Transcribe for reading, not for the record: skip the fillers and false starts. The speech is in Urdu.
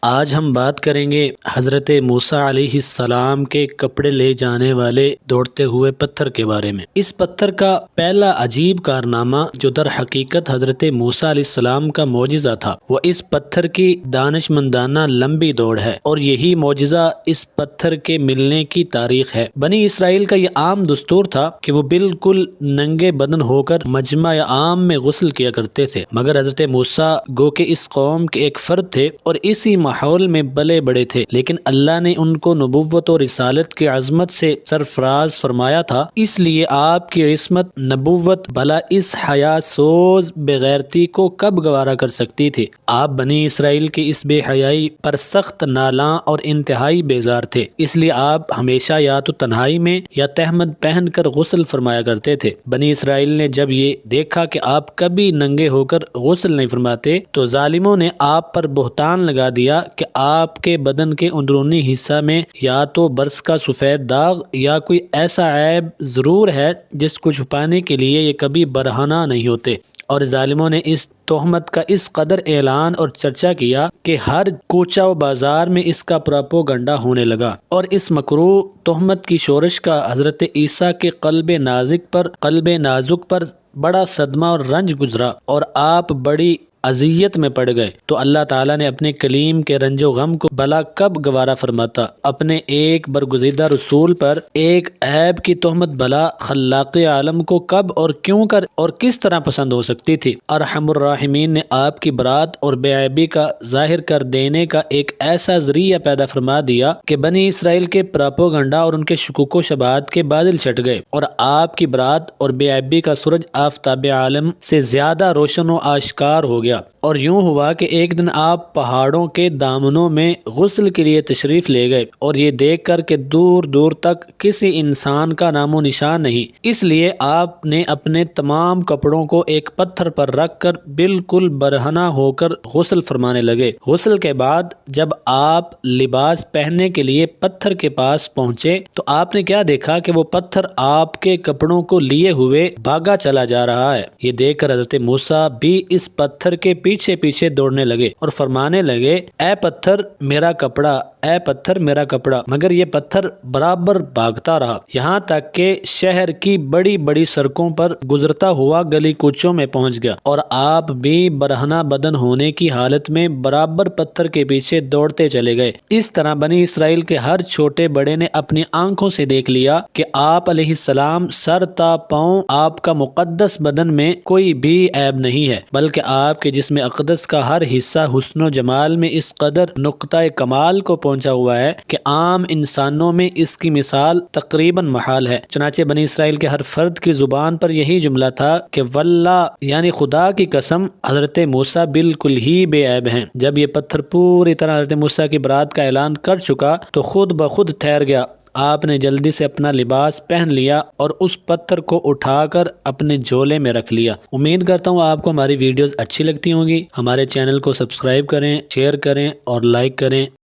آج ہم بات کریں گے حضرت موسیٰ علیہ السلام کے کپڑے لے جانے والے دوڑتے ہوئے پتھر کے بارے میں۔ اس پتھر کا پہلا عجیب کارنامہ جو در حقیقت حضرت موسیٰ علیہ السلام کا معجزہ تھا، وہ اس پتھر کی دانشمندانہ لمبی دوڑ ہے، اور یہی معجزہ اس پتھر کے ملنے کی تاریخ ہے۔ بنی اسرائیل کا یہ عام دستور تھا کہ وہ بالکل ننگے بدن ہو کر مجمع عام میں غسل کیا کرتے تھے، مگر حضرت موسیٰ گو کہ اس قوم کے ایک فرد تھے اور اسی ماحول میں پلے بڑے تھے، لیکن اللہ نے ان کو نبوت اور رسالت کی عظمت سے سرفراز فرمایا تھا، اس لیے آپ کی عصمت نبوت بھلا اس حیا سوز بغیرتی کو کب گوارا کر سکتی تھی۔ آپ بنی اسرائیل کی اس بے حیائی پر سخت نالاں اور انتہائی بیزار تھے، اس لیے آپ ہمیشہ یا تو تنہائی میں یا تہمد پہن کر غسل فرمایا کرتے تھے۔ بنی اسرائیل نے جب یہ دیکھا کہ آپ کبھی ننگے ہو کر غسل نہیں فرماتے تو ظالموں نے آپ پر بہتان لگا دیا کہ آپ کے بدن کے اندرونی حصہ میں یا تو برس کا سفید داغ یا کوئی ایسا عیب ضرور ہے جس کو چھپانے کے لیے یہ کبھی برہنہ نہیں ہوتے، اور ظالموں نے اس تہمت کا اس قدر اعلان اور چرچا کیا کہ ہر کوچہ و بازار میں اس کا پراپوگنڈا ہونے لگا، اور اس مکروہ تہمت کی شورش کا حضرت عیسیٰ کے قلب نازک پر بڑا صدمہ اور رنج گزرا، اور آپ بڑی اذیت میں پڑ گئے۔ تو اللہ تعالیٰ نے اپنے کلیم کے رنج و غم کو بھلا کب گوارا فرماتا؟ اپنے ایک برگزیدہ رسول پر ایک عیب کی تہمت بھلا خلاق عالم کو کب اور کیوں کر اور کس طرح پسند ہو سکتی تھی؟ ارحم الراحمین نے آپ کی برات اور بے عیبی کا ظاہر کر دینے کا ایک ایسا ذریعہ پیدا فرما دیا کہ بنی اسرائیل کے پراپوگنڈا اور ان کے شکوک و شبہات کے بادل چھٹ گئے، اور آپ کی برات اور بے عیبی کا سورج آفتاب عالم سے زیادہ روشن و آشکار ہو گیا۔ اور یوں ہوا کہ ایک دن آپ پہاڑوں کے دامنوں میں غسل کے لیے تشریف لے گئے، اور یہ دیکھ کر کہ دور دور تک کسی انسان کا نام و نشان نہیں، اس لیے آپ نے اپنے تمام کپڑوں کو ایک پتھر پر رکھ کر بالکل برہنہ ہو کر غسل فرمانے لگے۔ غسل کے بعد جب آپ لباس پہننے کے لیے پتھر کے پاس پہنچے تو آپ نے کیا دیکھا کہ وہ پتھر آپ کے کپڑوں کو لیے ہوئے بھاگا چلا جا رہا ہے۔ یہ دیکھ کر حضرت موسیٰ بھی اس پتھر کے پیچھے پیچھے دوڑنے لگے اور فرمانے لگے، اے پتھر میرا کپڑا، اے پتھر میرا کپڑا، مگر یہ پتھر برابر بھاگتا رہا، یہاں تک کہ شہر کی بڑی بڑی سڑکوں پر گزرتا ہوا گلی کوچوں میں پہنچ گیا، اور آپ بھی برہنہ بدن ہونے کی حالت میں برابر پتھر کے پیچھے دوڑتے چلے گئے۔ اس طرح بنی اسرائیل کے ہر چھوٹے بڑے نے اپنی آنکھوں سے دیکھ لیا کہ آپ علیہ السلام سر تا پاؤں آپ کا مقدس بدن میں کوئی بھی عیب نہیں ہے، بلکہ آپ کے جسم اقدس کا ہر حصہ حسن و جمال میں اس قدر نقطہ کمال کو پہنچا ہوا ہے کہ عام انسانوں میں اس کی مثال تقریباً محال ہے۔ چنانچہ بنی اسرائیل کے ہر فرد کی زبان پر یہی جملہ تھا کہ واللہ، یعنی خدا کی قسم، حضرت موسیٰ بالکل ہی بے عیب ہیں۔ جب یہ پتھر پوری طرح حضرت موسیٰ کی برات کا اعلان کر چکا تو خود بخود ٹھہر گیا۔ آپ نے جلدی سے اپنا لباس پہن لیا اور اس پتھر کو اٹھا کر اپنے جھولے میں رکھ لیا۔ امید کرتا ہوں آپ کو ہماری ویڈیوز اچھی لگتی ہوں گی۔ ہمارے چینل کو سبسکرائب کریں، شیئر کریں اور لائک کریں۔